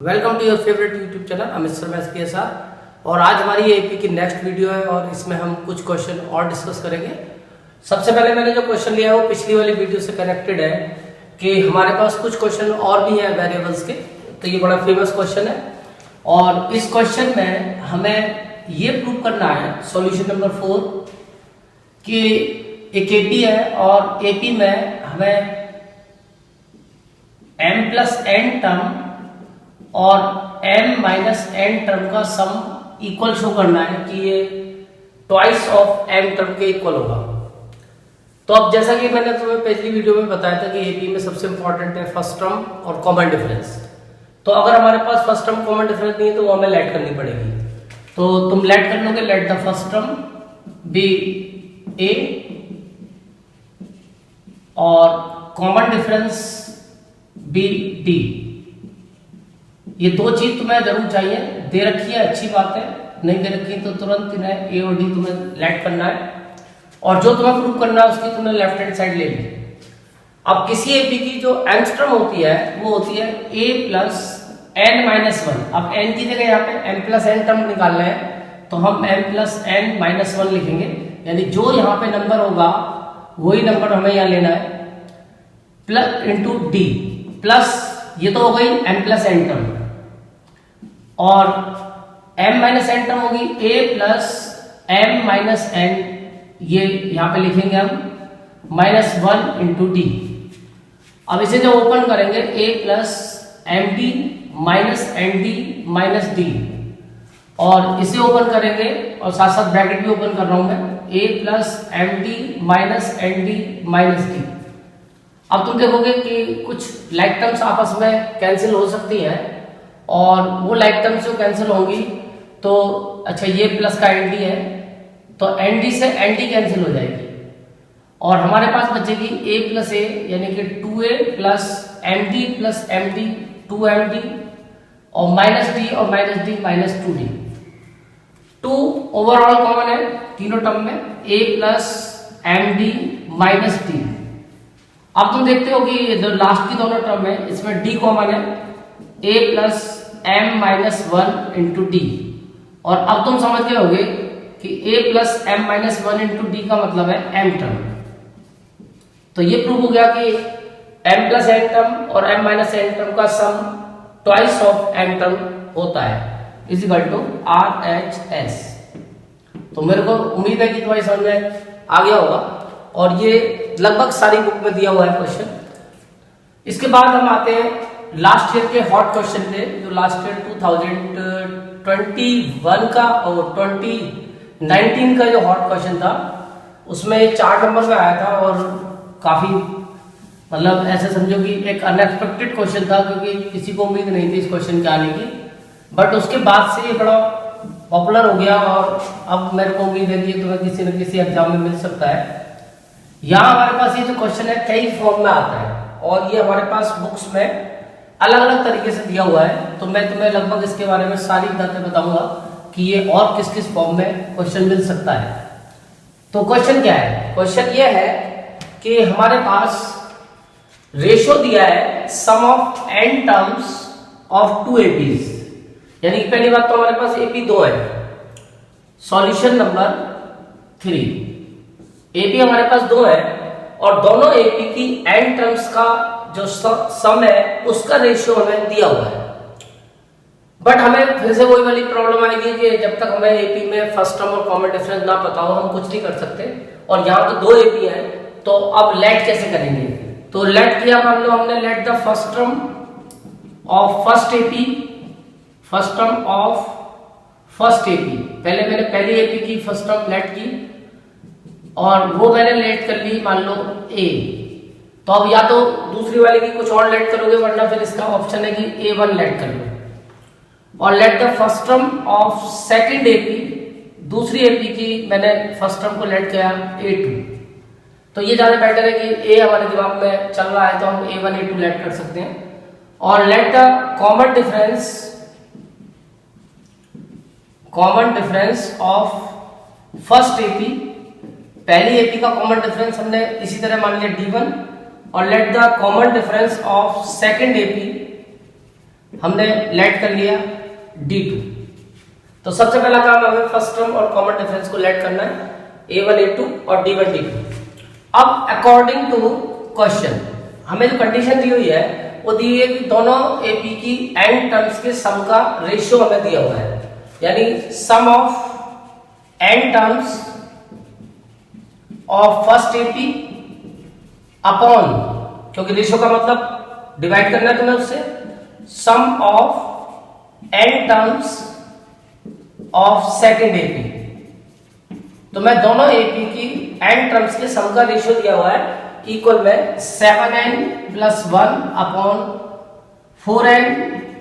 Welcome to your favourite YouTube channel Amit Sharma SPSR। और आज हमारी एपी की नेक्स्ट वीडियो है और इसमें हम कुछ क्वेश्चन और डिस्कस करेंगे। सबसे पहले मैंने जो क्वेश्चन लिया है वो पिछली वाली वीडियो से कनेक्टेड है कि हमारे पास कुछ क्वेश्चन और भी है वेरिएबल्स के, तो ये बड़ा फेमस क्वेश्चन है और इस क्वेश्चन में हमें ये प्रूव करना है सॉल्यूशन नंबर 4 कि एक एपी है और एपी में हमें m+n टर्म और m-n टर्म का सम इक्वल शो करना है कि ये ट्वाइस ऑफ m टर्म के इक्वल होगा। तो अब जैसा कि मैंने तुम्हें पिछली वीडियो में बताया था कि एपी में सबसे इंपॉर्टेंट है फर्स्ट टर्म और कॉमन डिफरेंस। तो अगर हमारे पास फर्स्ट टर्म कॉमन डिफरेंस नहीं है तो वो हमें लेट करनी पड़ेगी। तो तुम लेट कर लोगे, let the first term be a और कॉमन डिफरेंस बी d। ये दो चीज तुम्हें जरूर चाहिए, दे रखी है अच्छी बात है, नहीं दे रखी तो तुरंत इन्हें ए और डी तुम्हें लेट करना है और जो तुम्हें प्रूव करना है उसकी तुमने लेफ्ट हैंड साइड ले ली। अब किसी एपी की जो nth टर्म होती है वो होती है a+n-1। अब n की जगह यहाँ पे m+n टर्म निकालना है तो हम m+n-1 लिखेंगे, यानी जो यहाँ पे नंबर होगा वही नंबर हमें यहाँ लेना है प्लस इंटू डी प्लस ये तो हो गई m+n टर्म और m-n टर्म होगी a+m-n, ये यहां पे लिखेंगे हम -1 इंटू डी। अब इसे जब ओपन करेंगे a+md -nd -d और इसे ओपन करेंगे और साथ साथ ब्रैकेट भी ओपन कर रहा हूं मैं a+md -nd -d। अब तुम देखोगे कि कुछ लाइक टर्म्स आपस में कैंसिल हो सकती हैं और वो लाइक टर्म्स जो कैंसिल होंगी तो अच्छा ये प्लस का एनडी है तो एनडी से एनडी कैंसिल हो जाएगी और हमारे पास बचेगी a+a यानी कि 2a plus md plus md 2md और -d और -d -2d। 2 ओवरऑल कॉमन है तीनों टर्म में a+md -d। अब तुम देखते हो कि जो लास्ट की दोनों टर्म है इसमें d कॉमन है a+m-1 इंटू डी और अब तुम समझ गए होगे कि a+m-1 इंटू डी का मतलब है m टर्म। तो ये प्रूव हो गया कि m+n टर्म और m-n टर्म का सम ट्वाइस ऑफ m टर्म होता है इज इक्वल टू RHS। तो मेरे को उम्मीद है कि तुम्हारी समझ में आ गया होगा और ये लगभग सारी बुक में दिया हुआ है क्वेश्चन। इसके बाद हम आते हैं लास्ट ईयर के हॉट क्वेश्चन थे जो लास्ट ईयर 2021 का और 2019 का जो हॉट क्वेश्चन था उसमें 4 नंबर में आया था और काफी मतलब ऐसे समझो कि एक अनएक्सपेक्टेड क्वेश्चन था क्योंकि किसी को उम्मीद नहीं थी इस क्वेश्चन के आने की, बट उसके बाद से ये बड़ा पॉपुलर हो गया और अब मेरे को उम्मीद है कि तुम्हें किसी न किसी एग्जाम में मिल सकता है। यहाँ हमारे पास ये जो क्वेश्चन है कई फॉर्म में आता है और ये हमारे पास बुक्स में अलग अलग तरीके से दिया हुआ है, तो मैं तुम्हें लगभग इसके बारे में सारी बातें बताऊंगा कि ये और किस किस फॉर्म में क्वेश्चन मिल सकता है। तो क्वेश्चन क्या है? क्वेश्चन ये है कि हमारे पास रेशो दिया है sum of n terms of 2 APs, यानी पहली बात तो हमारे पास एपी 2 है। सॉल्यूशन नंबर 3 एपी हमारे पास 2 है और दोनों एपी की n टर्म्स का जो सम है उसका रेशियो हमें दिया हुआ है, बट हमें फिर से वही वाली प्रॉब्लम आएगी कि जब तक हमें एपी में फर्स्ट टर्म और कॉमन डिफरेंस ना पता हो हम कुछ नहीं कर सकते और यहाँ तो 2 एपी है तो अब लेट कैसे करेंगे? तो लेट किया मान लो हमने late the first term of first AP, first term of first AP, पहले मैंने पहली एपी की फर्स्ट टर्म लेट की और वो मैंने लेट कर ली मान लो a, तो अब या तो दूसरी वाले की कुछ और लेट करोगे वरना फिर इसका ऑप्शन है कि a1 लेट कर लो और late the first term of second AP, दूसरी एपी की मैंने फर्स्ट टर्म को लेट किया a2। तो ये ज्यादा बेटर है कि a हमारे दिमाग में चल रहा है तो हम a1 a2 लेट कर सकते हैं और let the common difference of first AP, पहली एपी का कॉमन डिफरेंस हमने इसी तरह मान लिया d1 और let the common difference of second AP हमने लेट कर लिया D2। तो सबसे पहला काम हमें फर्स्ट टर्म और कॉमन डिफरेंस को लेट करना है, A1 A2 और D1 D2। अब अकॉर्डिंग टू क्वेश्चन हमें जो कंडीशन दी हुई है वो दी हुई है कि दोनों एपी की एन टर्म्स के सम का रेशियो हमें दिया हुआ है, यानी sum of n terms of first AP upon, क्योंकि रेशियो का मतलब डिवाइड करना है तुम्हें उससे, sum of n terms of second AP. तो मैं दोनों एपी की एन टर्म्स के सम का रेशियो दिया हुआ है इक्वल में 7n plus 1 upon 4n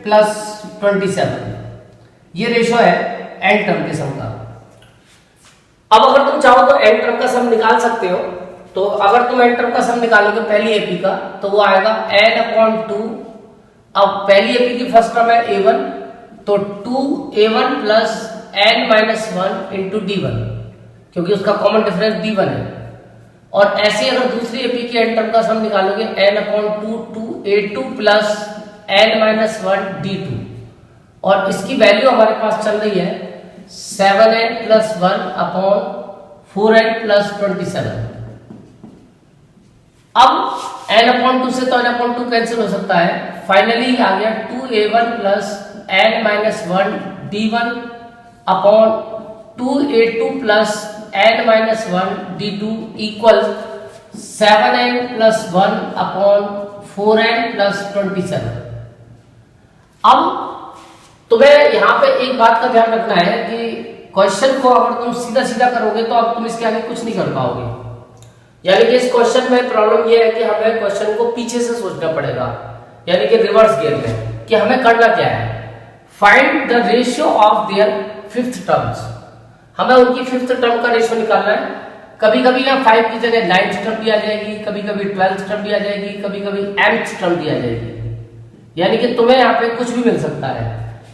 plus 27, ये रेशियो है एन टर्म के सम का। अब अगर तुम चाहो तो एन टर्म का सम निकाल सकते हो। तो अगर तुम एन टर्म का सम निकालोगे पहली एपी का तो वो आएगा n अपॉन 2। अब पहली एपी की फर्स्ट टर्म है a1, तो 2a1 plus n minus 1 into d1, क्योंकि उसका कॉमन डिफरेंस d1 है। और ऐसे अगर दूसरी एपी की एन टर्म का सम निकालोगे n upon 2 2a2 plus n minus 1 d2, और इसकी वैल्यू हमारे पास चल रही है 7n plus 1 upon 4n plus 27। अब n अपॉन 2 से तो n अपॉन 2 कैंसिल हो सकता है, फाइनली आ गया 2a1 plus n minus 1 d1 upon 2a2 plus n minus 1 d2 equal 7n plus 1 upon 4n plus 27। अब तुम्हें यहां पे एक बात का ध्यान रखना है कि क्वेश्चन को अगर तुम सीधा सीधा करोगे तो अब तुम इसके आगे कुछ नहीं कर पाओगे। यानी कि इस क्वेश्चन में प्रॉब्लम यह है कि हमें क्वेश्चन को पीछे से सोचना पड़ेगा, यानी कि रिवर्स गियर में, कि हमें करना क्या है, find the ratio of their fifth terms. हमें उनकी फिफ्थ टर्म का रेशियो निकालना है। कभी कभी यहाँ 5 की जगह 9th टर्म भी आ जाएगी, कभी कभी 12th टर्म भी आ जाएगी, कभी कभी nth टर्म भी आ जाएगी। यानी कि तुम्हें यहाँ पे कुछ भी मिल सकता है,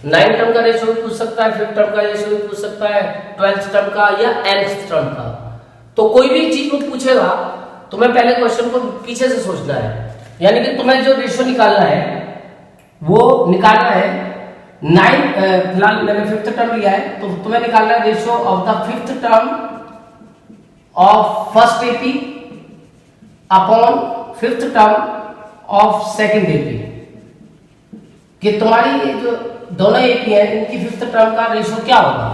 9th टर्म का रेशियो भी पूछ सकता है, 5th टर्म का रेशियो भी पूछ सकता है, 12th टर्म का या nth टर्म का। तो कोई भी चीज वो पूछेगा तुम्हें पहले क्वेश्चन को पीछे से सोचना है। यानी कि तुम्हें जो रेशियो निकालना है वो निकालना है 9, फिलहाल मैंने 5th टर्म लिया है, तो तुम्हें निकालना है ratio of the 5th term of first AP upon 5th term of second AP, कि तुम्हारी ये जो दोनों एपी है इनकी 5th टर्म का रेशियो क्या होगा।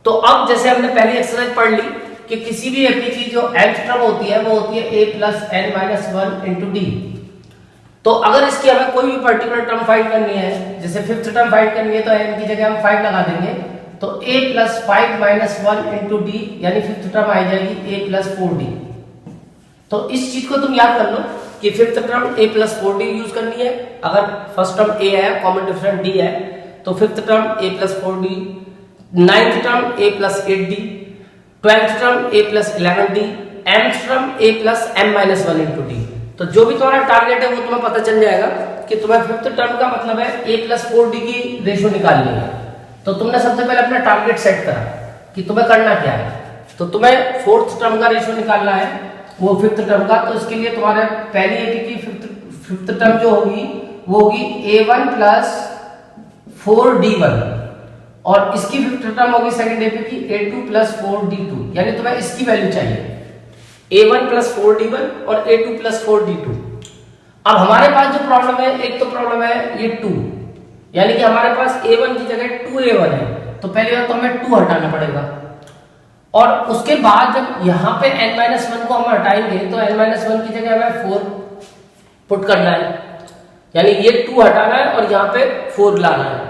तो अब जैसे हमने पहली एक्सरसाइज पढ़ ली कि किसी भी एपी की जो nth टर्म होती है वो होती है a plus n minus 1 into D. तो अगर इसकी हमें कोई भी पर्टिकुलर टर्म फाइंड करनी है, जैसे 5th टर्म फाइंड करनी है तो n की जगह हम 5 लगा देंगे, तो a plus 5 minus 1 into D, यानी 5th टर्म आ जाएगी a प्लस 4d। तो इस चीज को तुम याद कर लो कि 5th term a plus 4d use करनी है। अगर फर्स्ट टर्म a है, कॉमन डिफरेंस d है, तो 5th term a plus 4d, 9th term a plus 8d, 12th term a plus 11d, nth term a plus m minus 1 into D. तो जो भी तुम्हारा टारगेट है वो तुम्हें पता चल जाएगा कि तुम्हें 5th टर्म का मतलब है a प्लस 4d की रेशियो निकालनी है। तो तुमने सबसे पहले अपना टारगेट सेट करा कि तुम्हें करना क्या है। तो तुम्हें 4th टर्म का रेशियो निकालना है, वो 5th टर्म का। तो इसके लिए तुम्हारे पहली एपी की 5th टर्म जो होगी वो होगी a1 प्लस 4d1, और इसकी 5th टर्म होगी सेकंड एपी की a2 प्लस 4d2, यानी तुम्हें इसकी वैल्यू चाहिए a1 प्लस 4d1 और a2 प्लस 4d2। अब हमारे पास जो प्रॉब्लम है, एक तो प्रॉब्लम है ये 2, यानी कि हमारे पास a1 की जगह 2a1 है, तो पहली बात तो हमें 2 हटाना पड़ेगा। और उसके बाद जब यहाँ पे n-1 को हम हटाएंगे तो n-1 की जगह हमें 4 पुट करना है, यानी ये 2 हटाना है और यहाँ पे 4 लाना है।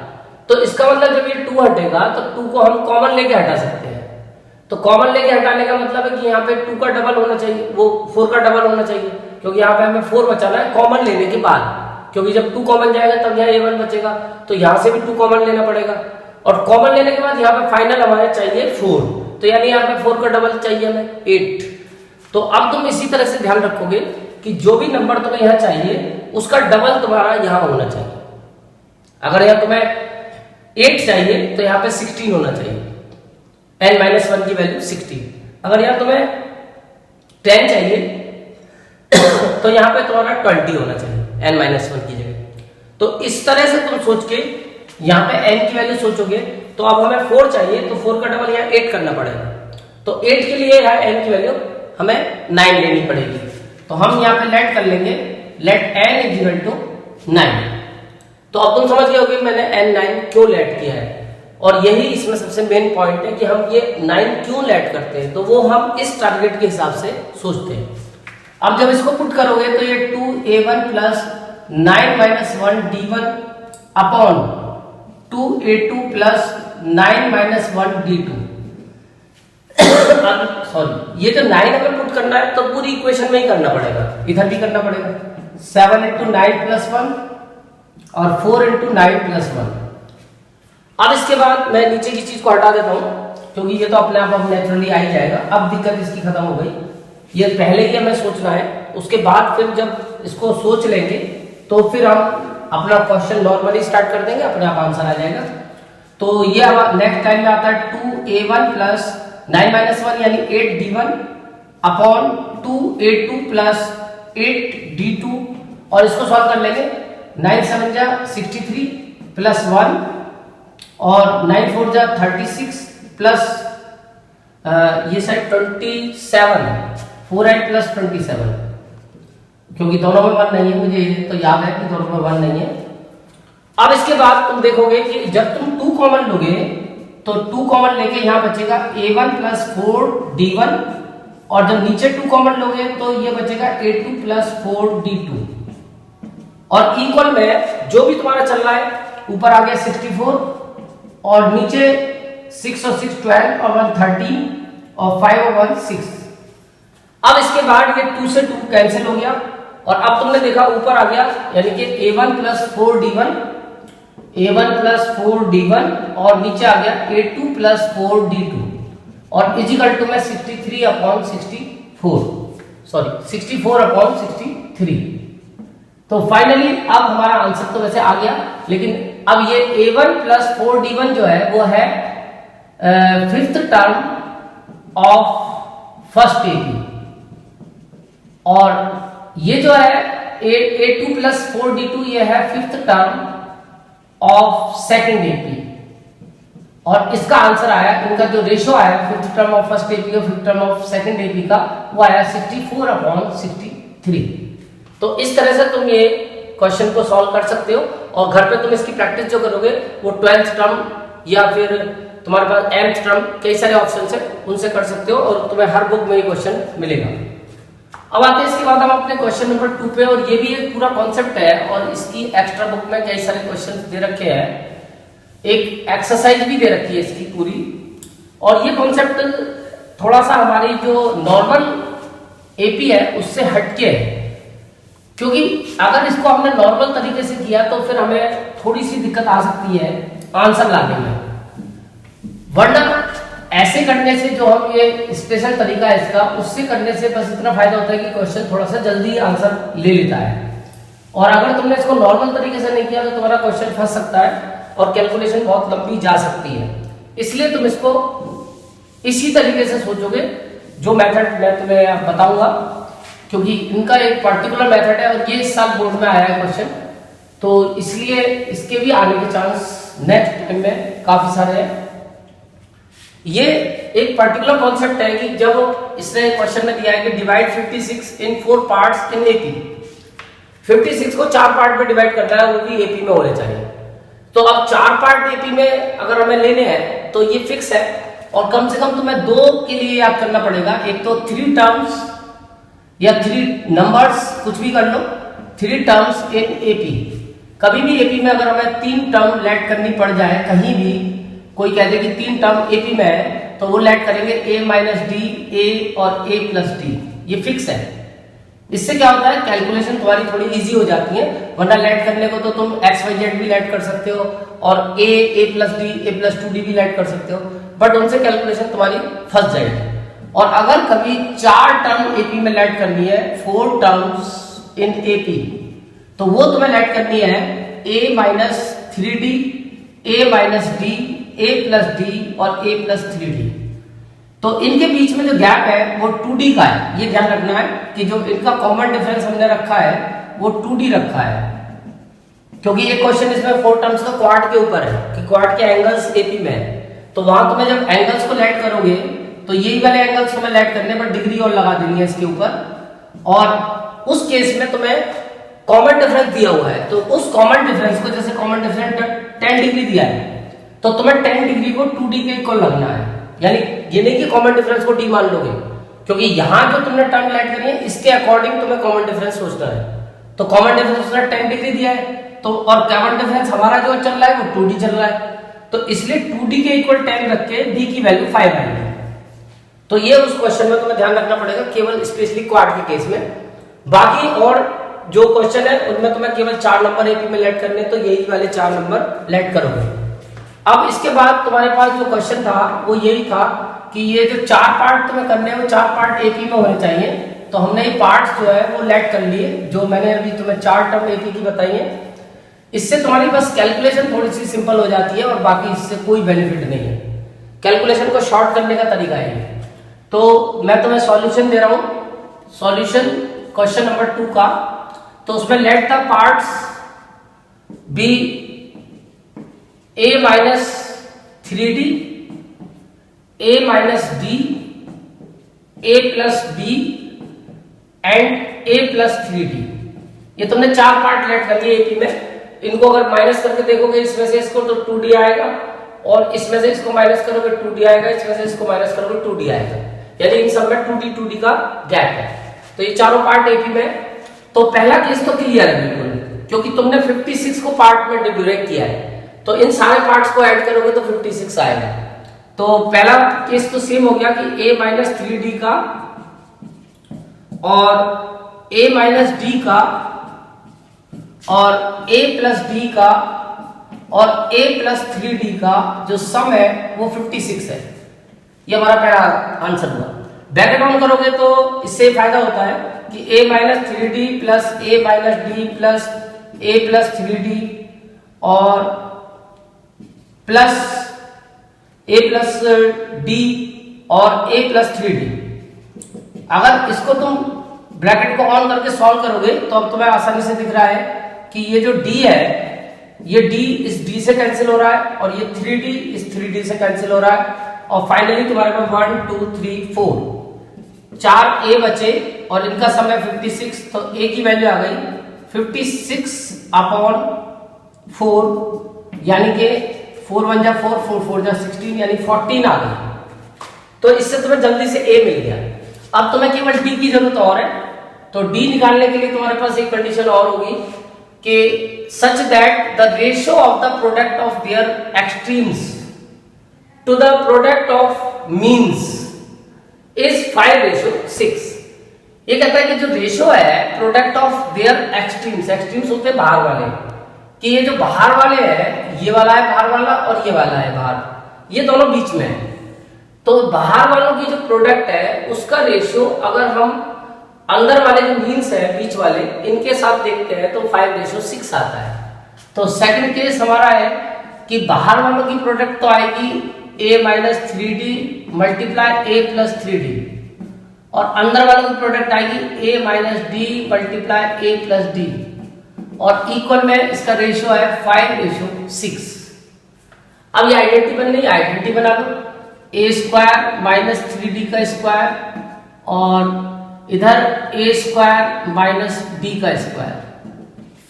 तो इसका मतलब जब ये 2 हटेगा तो 2 को हम कॉमन लेके हटा सकते हैं। तो कॉमन लेके हटाने का मतलब है कि यहाँ पे 2 का डबल होना चाहिए, वो 4 का डबल होना चाहिए, क्योंकि यहाँ पे हमें 4 बचाना है कॉमन लेने के बाद, क्योंकि जब 2 कॉमन जाएगा तब यहाँ a1 बचेगा, तो यहाँ से भी 2 कॉमन लेना पड़ेगा। और कॉमन लेने के बाद यहाँ पे फाइनल हमारे चाहिए 4, तो यानी यहाँ पे 4 का डबल चाहिए हमें 8। तो अब तुम इसी तरह से ध्यान रखोगे कि जो भी नंबर तुम्हें यहाँ चाहिए उसका डबल तुम्हारा यहाँ होना चाहिए। अगर यहाँ तुम्हें 8 चाहिए तो यहाँ पे 16 होना चाहिए, n-1 की वैल्यू 16। अगर यहाँ तुम्हें 10 चाहिए तो यहाँ पे तुम्हारा 20 होना चाहिए n-1 की जगह। तो इस तरह से तुम सोच के यहाँ पे n की वैल्यू सोचोगे। तो अब हमें 4 चाहिए, तो 4 का डबल यहाँ 8 करना पड़ेगा। तो 8 के लिए यहाँ n की वैल्यू हमें 9 लेनी पड़ेगी। तो हम यहाँ पे लेट कर लेंगे, let n is equal to 9। तो अब तुम समझ गए होगे मैंने n9 क्यों लेट किया है, और यही इसमें सबसे मेन पॉइंट है कि हम ये 9 क्यों लेट करते हैं। तो वो हम इस टारगेट के हिसाब से सोचते हैं। अब जब इसको पुट करोगे तो ये 2a1 plus 9 minus 1 d1 upon 2a2 plus 9 minus 1 d2। Sorry, ये जो 9 अगर पुट करना है तो पूरी इक्वेशन में ही करना पड़ेगा, इधर भी करना पड़ेगा। 7 इंटू 9 प्लस 1 और 4 इंटू 9 प्लस 1। अब इसके बाद मैं नीचे की चीज को हटा देता हूं, क्योंकि ये तो अपने आप अब नेचुरली आ ही जाएगा। अब दिक्कत इसकी खत्म हो गई, ये पहले ही हमें सोचना है, उसके बाद फिर जब इसको सोच लेंगे तो फिर हम अपना क्वेश्चन नॉर्मली स्टार्ट कर देंगे, अपने आप आंसर आ जाएगा। तो ये नेक्स्ट टाइम में आता है 2a1 प्लस 9 माइनस 1 यानी 8d1 upon 2a2 plus 8d2, और इसको सॉल्व कर लेंगे। 9 7 जा 63 प्लस 1 और 9 4 जा 36 प्लस ये साइड 27, 4 प्लस 27, क्योंकि दोनों में 1 नहीं है, मुझे तो याद है कि दोनों में 1 नहीं है। अब इसके बाद तुम देखोगे कि जब तुम 2 कॉमन लोगे तो 2 कॉमन लेके यहां बचेगा a1 प्लस 4d1, और जब नीचे 2 कॉमन लोगे तो ये बचेगा a2 प्लस 4d2, और इक्वल में जो भी तुम्हारा चल रहा है, ऊपर आ गया 64 और नीचे 6 और 6 12 और 1 13 और 5 और 1 6। अब इसके बाद ये 2 से 2 कैंसिल हो गया, और अब तुमने देखा ऊपर आ गया, यानी कि a1 plus 4d1, a1 plus 4d1 और नीचे आ गया a2 प्लस 4d2, और इजिकल टू में 63 अपॉन 64, सॉरी 64 अपॉन 63। तो फाइनली अब हमारा आंसर तो वैसे आ गया, लेकिन अब ये a1 प्लस 4d1 जो है वो है 5th term of first AP, और ये जो है a2 प्लस 4d2 ये है 5th term of second AP, और इसका आंसर आया, इनका जो रेशियो आया 5th term of first AP और 5th term of second AP का, वो आया 64 अपॉन 63। तो इस तरह से तुम ये क्वेश्चन को सॉल्व कर सकते हो, और घर पे तुम इसकी प्रैक्टिस जो करोगे वो 12th टर्म या फिर तुम्हारे पास nth टर्म, कई सारे ऑप्शन है, उनसे कर सकते हो, और तुम्हें हर बुक में ये क्वेश्चन मिलेगा। अब आते हैं इसके बाद हम अपने क्वेश्चन नंबर 2 पे, और ये भी एक पूरा कॉन्सेप्ट है, और इसकी एक्स्ट्रा बुक में कई सारे क्वेश्चन दे रखे हैं, एक एक्सरसाइज भी दे रखी है इसकी पूरी। और ये कॉन्सेप्ट थोड़ा सा हमारी जो नॉर्मल एपी है उससे हटके है, क्योंकि अगर इसको हमने नॉर्मल तरीके से किया तो फिर हमें थोड़ी सी दिक्कत आ सकती है आंसर लाने में, वरना ऐसे करने से जो हम ये स्पेशल तरीका है इसका, उससे करने से बस इतना फायदा होता है कि क्वेश्चन थोड़ा सा जल्दी आंसर ले लेता है। और अगर तुमने इसको नॉर्मल तरीके से नहीं किया तो तुम्हारा क्वेश्चन फंस सकता है और कैलकुलेशन बहुत लंबी जा सकती है। इसलिए तुम इसको इसी तरीके से सोचोगे जो मेथड मैं तुम्हें बताऊंगा, क्योंकि इनका एक पर्टिकुलर मेथड है और ये इस साल बोर्ड में आया है क्वेश्चन, तो इसलिए इसके भी आने के चांस नेक्स्ट टाइम में काफी सारे हैं। ये एक पर्टिकुलर कॉन्सेप्ट है कि जब इसने क्वेश्चन में दिया है कि divide 56 in 4 parts in AP, 56 को 4 पार्ट में डिवाइड करना है, वो भी एपी में होने चाहिए। तो अब 4 पार्ट एपी में अगर हमें लेने हैं तो ये फिक्स है, और कम से कम तुम्हें 2 के लिए याद करना पड़ेगा। एक तो 3 टर्म्स या 3 नंबर्स, कुछ भी कर लो, 3 टर्म्स इन एपी। कभी भी एपी में अगर हमें 3 टर्म लेट करनी पड़ जाए, कहीं भी कोई कह दे कि 3 टर्म एपी में है, तो वो लेट करेंगे a माइनस डी, ए और a प्लस डी, ये फिक्स है। इससे क्या होता है, कैलकुलेशन तुम्हारी थोड़ी इजी हो जाती है, वरना लेट करने को तो तुम एक्स वाई जेड भी लेट कर सकते हो, और a plus D, a plus 2d भी लेट कर सकते हो, बट उनसे कैलकुलेशन तुम्हारी फंस जाएगी। और अगर कभी 4 टर्म एपी में लेट करनी है, 4 टर्म्स इन एपी, तो वो तुम्हें लेट करनी है a minus 3d, a minus D, a plus D और a प्लस 3d। तो इनके बीच में जो गैप है वो 2d का है, ये ध्यान रखना है कि जो इनका कॉमन डिफरेंस हमने रखा है वो 2d रखा है। क्योंकि ये क्वेश्चन इसमें 4 टर्म्स का क्वाड के ऊपर है कि क्वाड के एंगल्स एपी में है, तो वहां तुम्हें जब एंगल्स को लेट करोगे तो यही वाले एंगल्स तुम्हें लेट करने पर डिग्री और लगा देनी है इसके ऊपर, और उस केस में तुम्हें कॉमन डिफरेंस दिया हुआ है, तो उस कॉमन डिफरेंस को, जैसे कॉमन डिफरेंस 10 डिग्री दिया है तो तुम्हें 10 डिग्री को 2d के इक्वल लगना है, यानी ये नहीं कि कॉमन डिफरेंस को d मान लोगे, क्योंकि यहां जो तुमने टर्म लेट करी है इसके अकॉर्डिंग तुम्हें कॉमन डिफरेंस सोचना है। तो कॉमन डिफरेंस उसने 10 डिग्री दिया है, तो और कॉमन डिफरेंस हमारा जो चल रहा है वो 2d चल रहा है, तो इसलिए 2d के इक्वल 10 रख के d की वैल्यू 5 आएगी। तो ये उस क्वेश्चन में तुम्हें ध्यान रखना पड़ेगा, केवल स्पेशली क्वाड के केस में। बाकी और जो क्वेश्चन है उनमें तुम्हें केवल 4 नंबर एपी में लेट करने, तो यही वाले 4 नंबर लेट करोगे। अब इसके बाद तुम्हारे पास जो क्वेश्चन था वो यही था कि ये जो 4 पार्ट तुम्हें करने हैं वो 4 पार्ट एपी में होने चाहिए, तो हमने ये पार्ट्स जो है वो लेट कर लिए, जो मैंने अभी तुम्हें 4 टर्म एपी की बताई है। इससे तुम्हारी बस कैलकुलेशन थोड़ी सी सिंपल हो जाती है और बाकी इससे कोई बेनिफिट नहीं है। कैलकुलेशन को शॉर्ट करने का तरीका है। तो मैं तुम्हें सॉल्यूशन दे रहा हूं, सॉल्यूशन क्वेश्चन नंबर 2 का। तो उसमें let the parts be a minus 3d, a minus d, a plus b and a plus 3d। ये तुमने 4 पार्ट लेट कर लिए एपी में। इनको अगर माइनस करके देखोगे इसमें से इसको तो 2d आएगा, और इसमें से इसको माइनस करोगे 2d आएगा, इसमें से इसको माइनस करोगे 2d आएगा, यानी इन सब में 2d का गैप है। तो ये चारों पार्ट एपी में। तो पहला केस तो क्लियर है बिल्कुल, क्योंकि तुमने 56 को पार्ट में डिवाइड किया है, तो इन सारे पार्ट्स को ऐड करोगे तो 56 आएगा। तो पहला केस तो सेम हो गया कि a माइनस 3d का और a माइनस d का और a प्लस d का और a प्लस 3d का जो सम है वो 56 है। ये हमारा पहला आंसर हुआ। ब्रैकेट ऑन करोगे तो इससे फायदा होता है कि a minus 3d plus a minus d plus a plus 3d और प्लस a प्लस d और a प्लस 3d। अगर इसको तुम ब्रैकेट को ऑन करके सॉल्व करोगे तो अब तुम्हें आसानी से दिख रहा है कि ये जो d है, ये d इस d से कैंसिल हो रहा है और ये 3d इस 3d से कैंसिल हो रहा है, और फाइनली तुम्हारे पास 1 2 3 4 a बचे और इनका सम है 56। तो a की वैल्यू आ गई 56 अपॉन 4, यानी कि 4 1 जा 4 4 4 जा 16, यानी 14 आ गई। तो इससे तुम्हें जल्दी से a मिल गया। अब तुम्हें केवल d की जरूरत और है, तो d निकालने के लिए तुम्हारे पास एक कंडीशन और होगी कि such that the ratio of the product of their extremes to the product of means is 5:6। ये कहता है कि जो रेशियो है product of their extremes, extremes होते हैं बाहर वाले, कि ये जो बाहर वाले हैं, ये वाला है बाहर वाला और ये वाला है बाहर, ये दोनों बीच में है। तो बाहर वालों की जो प्रोडक्ट है उसका रेशियो अगर हम अंदर वाले जो मीन्स है बीच वाले इनके साथ देखते हैं तो 5:6 आता है। तो सेकंड केस हमारा है कि बाहर वालों की प्रोडक्ट तो आएगी a minus 3d multiply a plus 3d, और अंदर वालों की प्रोडक्ट आएगी a minus d multiply a plus d, और इक्वल में इसका रेशियो है 5:6। अब ये आइडेंटिटी बन गई, आइडेंटिटी बना लो, a स्क्वायर माइनस 3d का स्क्वायर और इधर a स्क्वायर माइनस d का स्क्वायर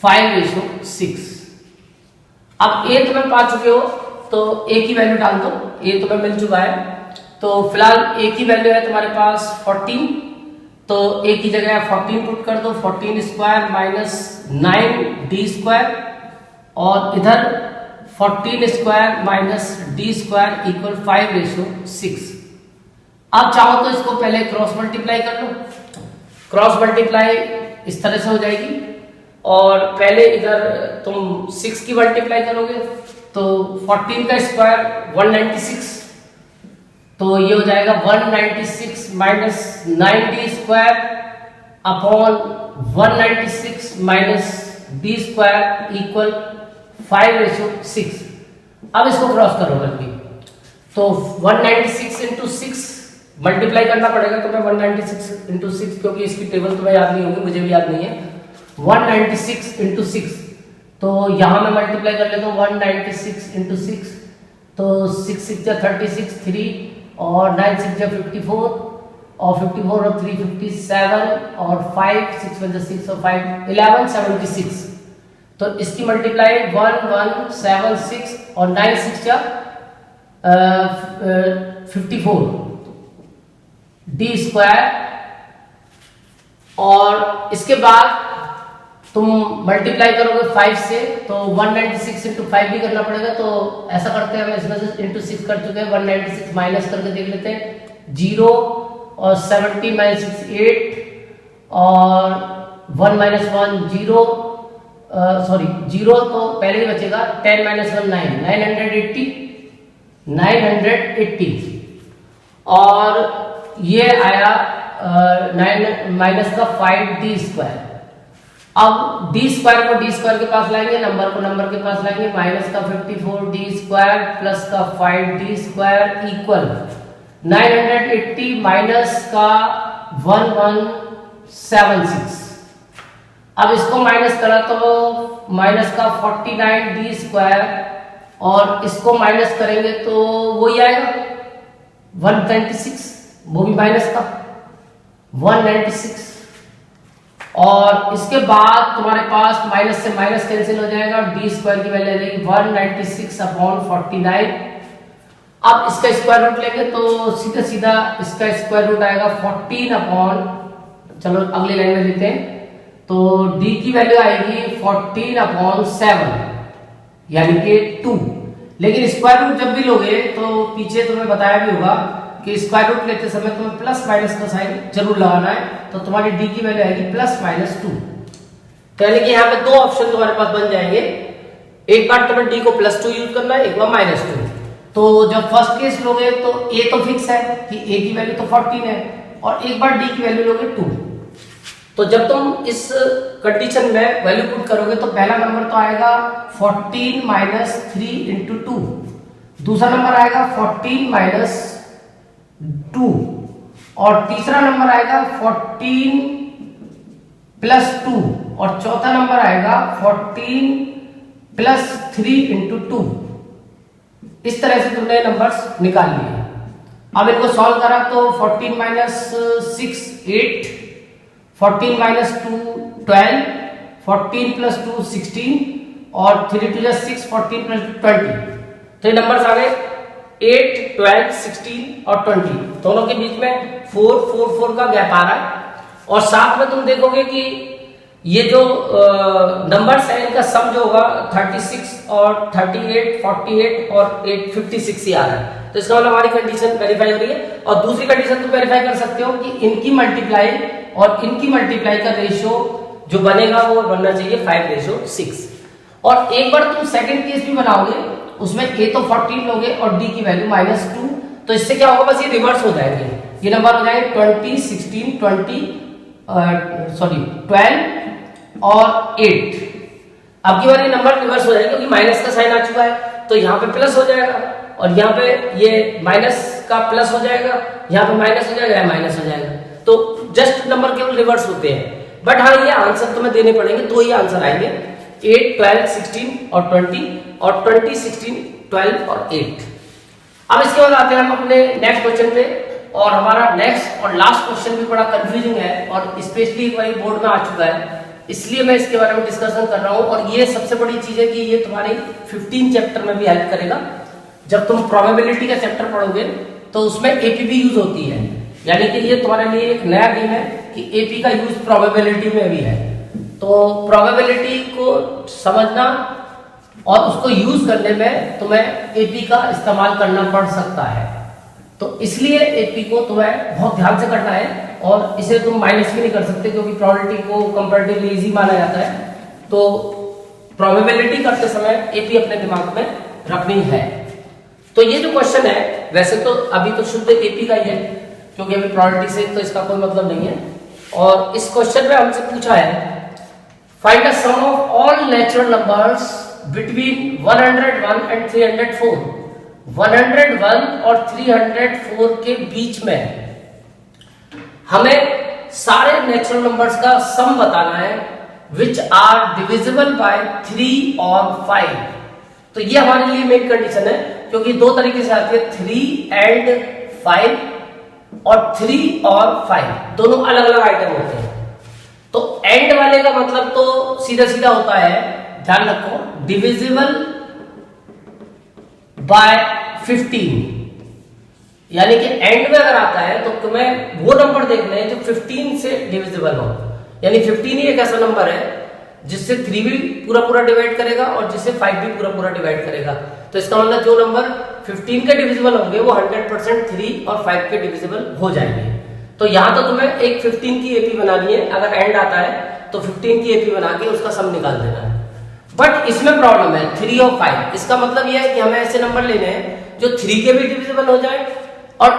5:6। अब a तुम्हें पा चुके हो तो a की वैल्यू डाल दो, a तुम्हें मिल चुका है। तो फिलहाल a की वैल्यू है तुम्हारे पास 14, तो a की जगह 14 पुट कर दो, 14 स्क्वायर माइनस 9d स्क्वायर और इधर 14 square minus d square equal 5:6। अब चाहो तो इसको पहले क्रॉस मल्टीप्लाई कर लो, क्रॉस मल्टीप्लाई इस तरह से हो जाएगी, और पहले इधर तुम 6 की मल्टीप्लाई करोगे तो 14 का स्क्वायर 196, तो ये हो जाएगा 196 minus 9d square upon 196 minus d square equal 5:6। अब इसको क्रॉस करो बल्कि, तो 196 इंटू 6 मल्टीप्लाई करना पड़ेगा तुम्हें 196 इंटू 6, क्योंकि इसकी टेबल तुम्हें याद नहीं होगी, मुझे भी याद नहीं है। 196 इंटू 6 तो यहाँ मैं मल्टीप्लाई कर लेता हूँ 196 इंटू 6, तो 6 6 जा 36, 3 और 9 6 जा 54 और 54 और 3 57 और 5 6 1 6 और 5 11 76। तो इसकी मल्टीप्लाई 1176 और 9 6 जा 54 डी स्क्वायर। और इसके बाद तुम मल्टीप्लाई करोगे 5 से तो 196 इंटू 5 भी करना पड़ेगा। तो ऐसा करते हैं, हम इसमें से इंटू 6 कर चुके हैं, 196 माइनस करके देख लेते हैं। 0 और 70 माइनस 6 8 और 1 माइनस 1 0, सॉरी 0 तो पहले ही बचेगा। 10 माइनस 1 9, 980 और ये आया 9 माइनस का 5 डी स्क्वायर। अब डी स्क्वायर को डी स्क्वायर के पास लाएंगे, नंबर को नंबर के पास लाएंगे। माइनस का 54 डी स्क्वायर प्लस का 5 डी स्क्वायर इक्वल 980 माइनस का 1176। अब इसको माइनस करा तो माइनस का 49 डी स्क्वायर और इसको माइनस करेंगे तो वही आएगा 126, वो भी माइनस का 196। और इसके बाद तुम्हारे पास माइनस से माइनस कैंसिल हो जाएगा, डी स्क्वायर की वैल्यू आ जाएगी 196 अपॉन 49। अब इसका स्क्वायर रूट लेंगे तो सीधा सीधा इसका स्क्वायर रूट आएगा 14 अपॉन, चलो अगली लाइन में लेते हैं, तो डी की वैल्यू आएगी 14 अपॉन 7 यानी कि 2। लेकिन स्क्वायर रूट जब भी लोगे तो पीछे तुम्हें बताया भी होगा कि स्क्वायर रूट लेते समय तुम्हें प्लस माइनस का साइन जरूर लगाना है। तो तुम्हारी डी की वैल्यू आएगी प्लस माइनस 2। तो यानी कि यहाँ पे दो ऑप्शन तुम्हारे पास बन जाएंगे, एक बार तुम्हें डी को प्लस 2 यूज करना है, एक बार माइनस 2। तो जब फर्स्ट केस लोगे तो ए तो फिक्स है कि ए की वैल्यू तो 14 है और एक बार डी की वैल्यू लोगे 2। तो जब तुम इस कंडीशन में वैल्यू पुट करोगे तो पहला नंबर तो आएगा 14 माइनस 3 इंटू 2, दूसरा नंबर आएगा 14 माइनस 2 और तीसरा नंबर आएगा 14 प्लस 2 और चौथा नंबर आएगा 14 प्लस 3 इंटू 2। इस तरह से तुमने नंबर्स निकाल लिए। अब इनको सॉल्व करा तो 14 माइनस 6 8, 14 माइनस 2 12, 14 प्लस 2 16 और 3 2 6, 14 प्लस 20। तो ये नंबर्स आ गए 8 12 16 और 20, दोनों के बीच में 4 4 4 का गैप आ रहा है। और साथ में तुम देखोगे कि ये जो नंबर्स है इनका सम जो होगा 36 और 38 48 और 8 56 ही आ रहा है। तो इसका मतलब हमारी कंडीशन वेरीफाई हो रही है। और दूसरी कंडीशन तुम वेरीफाई कर सकते हो कि इनकी मल्टीप्लाई और इनकी मल्टीप्लाई का रेशियो जो बनेगा वो बनना चाहिए 5:6। और एक बार तुम सेकंड केस भी बनाओगे, उसमें a तो 14 लोगे और d की वैल्यू -2, तो इससे क्या होगा, बस ये रिवर्स हो जाएंगे। ये नंबर हो जाएंगे 20 16 12 और 8। अब की बार ये नंबर रिवर्स हो जाएगा क्योंकि माइनस का साइन आ चुका है, तो यहाँ पे प्लस हो जाएगा और यहाँ पे ये माइनस का प्लस हो जाएगा, यहाँ पे माइनस हो जाएगा, माइनस हो जाएगा। तो जस्ट नंबर केवल रिवर्स होते हैं। बट हाँ, ये आंसर तुम्हें देने पड़ेंगे, दो ही आंसर आएंगे, 8 12 16 और 20 और 20 16 12 और 8। अब इसके बाद आते हैं हम अपने नेक्स्ट क्वेश्चन पे। और हमारा नेक्स्ट और लास्ट क्वेश्चन भी बड़ा कंफ्यूजिंग है और स्पेशली एक बार बोर्ड में आ चुका है, इसलिए मैं इसके बारे में डिस्कशन कर रहा हूँ। और ये सबसे बड़ी चीज है कि ये तुम्हारी 15 चैप्टर में भी हेल्प करेगा। जब तुम प्रोबेबिलिटी का चैप्टर पढ़ोगे तो उसमें एपी भी यूज होती है, यानी कि ये तुम्हारे लिए एक नया गेम है कि एपी का यूज प्रोबेबिलिटी में भी है। तो प्रोबेबिलिटी को समझना और उसको यूज करने में तुम्हें एपी का इस्तेमाल करना पड़ सकता है। तो इसलिए एपी को तुम्हें बहुत ध्यान से करना है और इसे तुम माइनस भी नहीं कर सकते क्योंकि प्रोबेबिलिटी को कंपैरेटिवली इजी माना जाता है। तो प्रोबेबिलिटी करते समय एपी अपने दिमाग में रखनी है। तो ये जो क्वेश्चन है, वैसे तो अभी तो शुद्ध एपी का ही है क्योंकि अभी प्रोबेबिलिटी से तो इसका कोई मतलब नहीं है। और इस क्वेश्चन में हमसे पूछा है, find the sum of all natural numbers between 101 and 304। 101 और 304 के बीच में हमें सारे नेचुरल नंबर्स का सम बताना है विच आर डिविजिबल बाय 3 और 5। तो ये हमारे लिए मेन कंडीशन है, क्योंकि दो तरीके से आती है, 3 एंड 5 और 3 और 5 दोनों अलग अलग आइटम होते हैं। तो एंड वाले का मतलब तो सीधा सीधा होता है, ध्यान रखो, डिविजिबल बाय 15, यानी कि एंड में अगर आता है तो तुम्हें वो नंबर देखने हैं जो 15 से डिविजिबल हो। यानी 15 ही एक ऐसा नंबर है जिससे 3 भी पूरा पूरा डिवाइड करेगा और जिससे 5 भी पूरा पूरा डिवाइड करेगा। तो इसका मतलब जो नंबर 15 के डिविजिबल होंगे वो 100% 3 और 5 के डिविजिबल हो जाएंगे। तो यहां तो तुम्हें एक 15 की एपी बनानी है, अगर एंड आता है तो 15 की एपी बना के उसका सम निकाल देना है। बट इसमें प्रॉब्लम है 3 और 5। इसका मतलब यह है कि हमें ऐसे नंबर लेने हैं जो 3 के भी डिविजिबल हो जाए और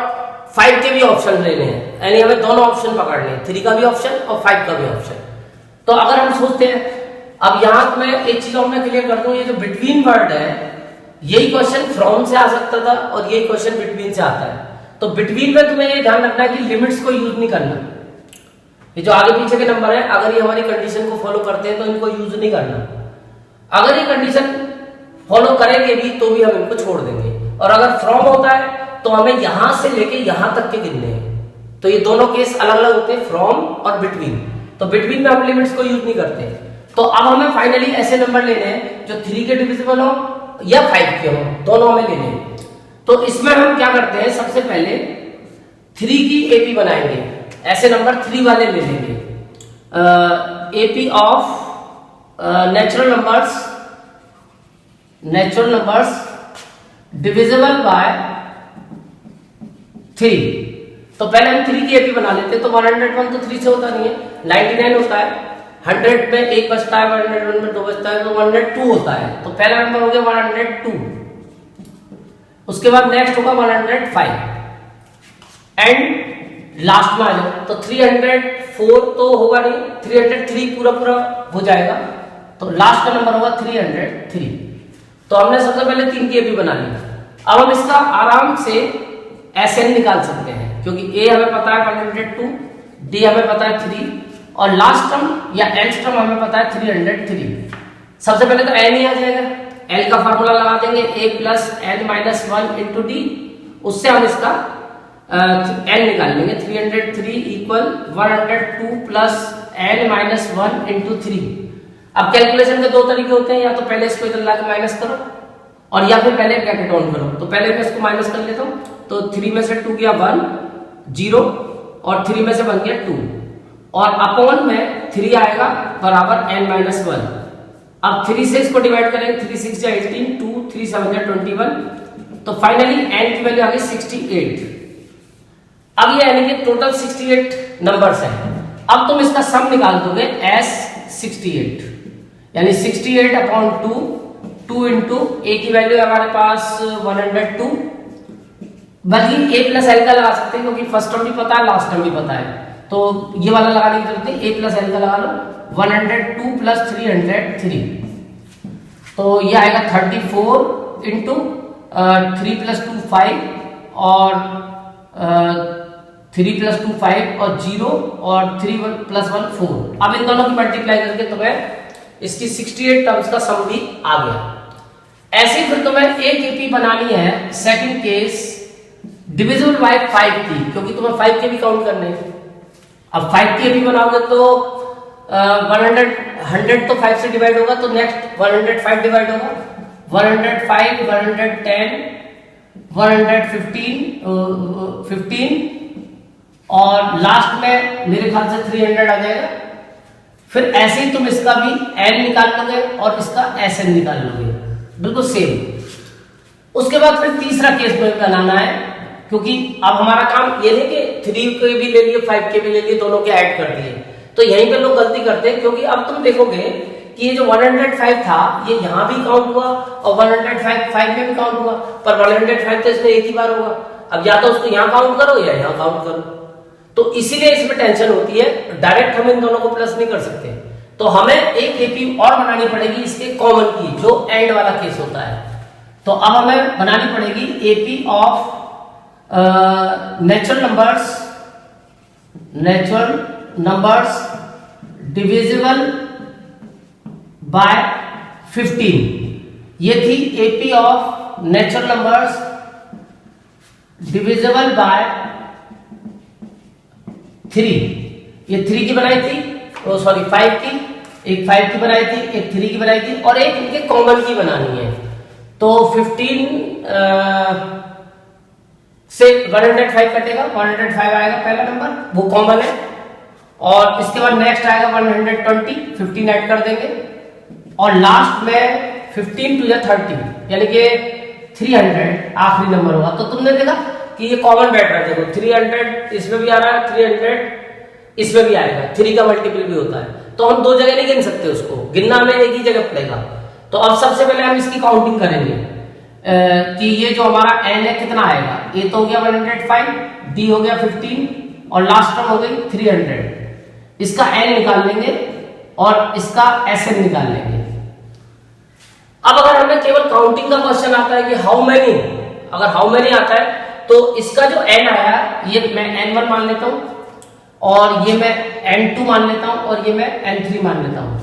5 के भी ऑप्शन लेने हैं, यानी हमें दोनों ऑप्शन पकड़ने हैं, 3 का भी ऑप्शन और 5 का भी ऑप्शन। तो अगर हम सोचते हैं, अब यहां मैं एक चीज और मैं क्लियर कर दूं, ये जो बिटवीन वर्ड है यही क्वेश्चन फ्रॉम से आ सकता था और यही क्वेश्चन बिटवीन से आता है। तो बिटवीन में तुम्हें ये ध्यान रखना है कि लिमिट्स को यूज नहीं करना। ये जो आगे पीछे के नंबर है, अगर ये हमारी कंडीशन को फॉलो करते हैं तो इनको यूज नहीं करना। अगर ये कंडीशन फॉलो करेंगे भी तो भी हम इनको छोड़ देंगे। और अगर फ्रॉम होता है तो हमें यहां से लेके यहां तक के गिनने हैं। तो ये दोनों केस अलग अलग होते हैं, फ्रॉम और बिटवीन। तो बिटवीन में हम लिमिट्स को यूज नहीं करते। तो अब हमें फाइनली ऐसे नंबर लेने हैं जो 3 के डिविजिबल हो या 5 के हो, दोनों हमें लेने हैं। तो इसमें हम क्या करते हैं, सबसे पहले 3 की एपी बनाएंगे, ऐसे नंबर 3 वाले ले लेंगे। AP of natural numbers divisible by 3। तो पहले हम 3 की एपी बना लेते हैं। तो 101 तो 3 से होता नहीं है, 99 होता है, 100 में 1 बचता है, 101 में 2 बचता है, तो 102 होता है। तो पहला नंबर हो गया 102, उसके बाद नेक्स्ट होगा 105 एंड लास्ट में आ जाओ तो 304 तो होगा नहीं, 303 पूरा पूरा हो जाएगा। तो लास्ट का नंबर होगा 303। तो हमने सबसे पहले 3 की एपी बना ली। अब हम इसका आराम से एसएन निकाल सकते हैं, क्योंकि ए हमें पता है 102, डी हमें पता है 3 और लास्ट टर्म या एल्स टर्म हमें पता है 303। सबसे पहले तो एन ही आ जाएगा, एल का फॉर्मूला लगा देंगे, a plus n minus 1 into d, उससे हम इसका एन निकाल लेंगे। 303 equal 102 plus n minus 1 into 3। अब कैलकुलेशन के दो तरीके होते हैं, या तो पहले इसको इधर लाके माइनस करो और या फिर पहले ब्रैकेट ऑन करो। तो पहले मैं इसको माइनस कर लेता हूं। तो 3 में से 2 गया 1 0 और 3 में से 1 गया 2 और अपॉन में 3 आएगा बराबर n माइनस 1। अब 3 से इसको डिवाइड करेंगे, 3 6 या 18, 2 3 7 या 21। तो फाइनली n की वैल्यू आ गई 68। अब ये यानी कि टोटल 68 नंबर्स हैं। अब तुम इसका सम निकाल दोगे s 68, यानी 68 अपॉन 2 इंटू ए की वैल्यू है हमारे पास 102, बल्कि a प्लस एल का लगा सकते हैं क्योंकि फर्स्ट टर्म भी पता है लास्ट टर्म भी पता है। तो ये वाला लगाने की जरूरत है, a प्लस एल का लगा लो, 102 प्लस 303। तो ये आएगा 34 इंटू 3 प्लस 2 5 और 3 प्लस 2 5 और 0 और 3 प्लस 1 4। अब इन दोनों की मल्टीप्लाई करके तुम्हें इसकी 68 टर्म्स का सम भी आ गया। ऐसे फिर तुम्हें एक एपी बनानी है सेकंड केस डिविजिबल बाय 5 की, क्योंकि तुम्हें 5 के भी काउंट करने हैं। अब 5 की एपी बनाओगे तो 100 तो 5 से डिवाइड होगा, तो नेक्स्ट 105 डिवाइड होगा, 105 110 115 और लास्ट में मेरे ख्याल से 300 आ जाएगा। फिर ऐसे ही तुम इसका भी n निकाल लोगे और इसका sn निकाल लोगे, बिल्कुल सेम। उसके बाद फिर तीसरा केस में बनाना है, क्योंकि अब हमारा काम ये नहीं कि 3 के भी ले लिए 5 के भी ले लिए, दोनों के ऐड कर दिए। तो यहीं पे लोग गलती करते हैं, क्योंकि अब तुम देखोगे कि ये जो 105 था ये यहां भी काउंट हुआ और 105 में भी काउंट हुआ, पर 105 तो इसमें एक ही बार होगा। अब या तो उसको यहां काउंट करो या यहां काउंट करो, तो इसीलिए इसमें टेंशन होती है। डायरेक्ट हम इन दोनों को प्लस नहीं कर सकते, तो हमें एक एपी और बनानी पड़ेगी इसके कॉमन की, जो एंड वाला केस होता है। तो अब हमें बनानी पड़ेगी AP of natural numbers divisible by 15। ये थी AP of natural numbers divisible by 3। ये 3 की बनाई थी, सॉरी 5 की, एक 5 की बनाई थी, एक 3 की बनाई थी और एक इनके कॉमन की बनानी है। तो 15 से 105 कटेगा, 105 आएगा पहला नंबर, वो कॉमन है। और इसके बाद नेक्स्ट आएगा 120, 15 ऐड कर देंगे और लास्ट में 15 टू 30 यानी कि 300 आखिरी नंबर होगा। तो तुमने देखा कि ये कॉमन बैठ रहा है, देखो 300 इसमें भी आ रहा है, 300 इसमें भी आएगा, 3 का मल्टीपल भी होता है। तो हम दो जगह नहीं गिन सकते, उसको गिनना हमें एक ही जगह पड़ेगा। तो अब सबसे पहले हम इसकी काउंटिंग करेंगे कि ये जो हमारा n है कितना आएगा। ए तो हो गया 105, डी हो गया 15 और लास्ट टर्म हो गई 300। इसका n निकाल लेंगे और इसका Sn निकाल लेंगे। अब अगर हमें केवल काउंटिंग का क्वेश्चन आता है कि हाउ मेनी, अगर हाउ मेनी आता है तो इसका जो n आया ये मैं n1 मान लेता हूं और ये मैं n2 मान लेता हूं और ये मैं n3 मान लेता हूं।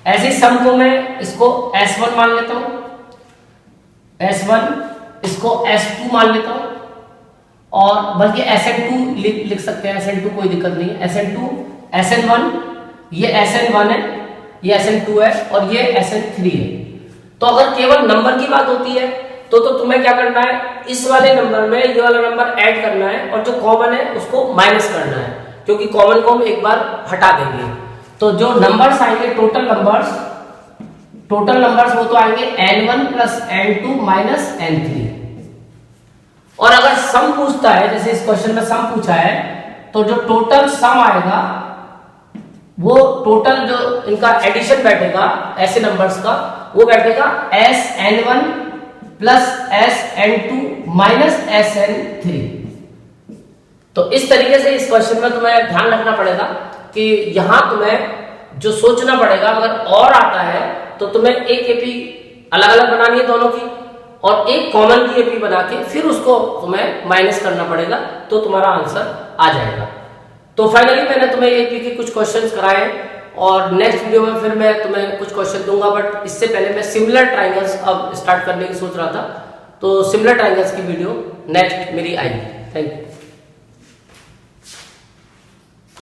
ऐसे सम को मैं इसको S1 मान लेता हूं, S1 इसको S2 मान लेता हूं और बल्कि SN2 लिख सकते हैं, SN2 कोई दिक्कत नहीं है। SN2, SN1, ये SN1 है, ये SN2 है और ये SN3 है। तो अगर केवल नंबर की बात होती है तो तुम्हें क्या करना है, इस वाले नंबर में ये वाला नंबर ऐड करना है और जो कॉमन है उसको माइनस करना है, क्योंकि कॉमन को हम एक बार हटा देंगे। तो जो नंबर्स आएंगे टोटल नंबर्स वो तो आएंगे n1 plus n2 minus n3। और अगर सम पूछता है, जैसे इस क्वेश्चन में सम पूछा है, तो जो टोटल सम आएगा वो टोटल जो इनका एडिशन बैठेगा ऐसे नंबर्स का, वो बैठेगा Sn1 plus Sn2 minus Sn3। तो इस तरीके से इस क्वेश्चन में तुम्हें ध्यान रखना पड़ेगा कि यहां तुम्हें जो सोचना पड़ेगा, अगर और आता है तो तुम्हें एक एपी अलग अलग बनानी है दोनों की और एक कॉमन की एपी बना के फिर उसको तुम्हें माइनस करना पड़ेगा, तो तुम्हारा आंसर आ जाएगा। तो फाइनली मैंने तुम्हें एपी के कुछ क्वेश्चंस कराए और नेक्स्ट वीडियो में फिर मैं तुम्हें कुछ क्वेश्चन दूंगा, बट इससे पहले मैं सिमिलर ट्रायंगल्स अब स्टार्ट करने की सोच रहा था। तो सिमिलर ट्रायंगल्स की वीडियो नेक्स्ट मेरी आएगी। Thank you.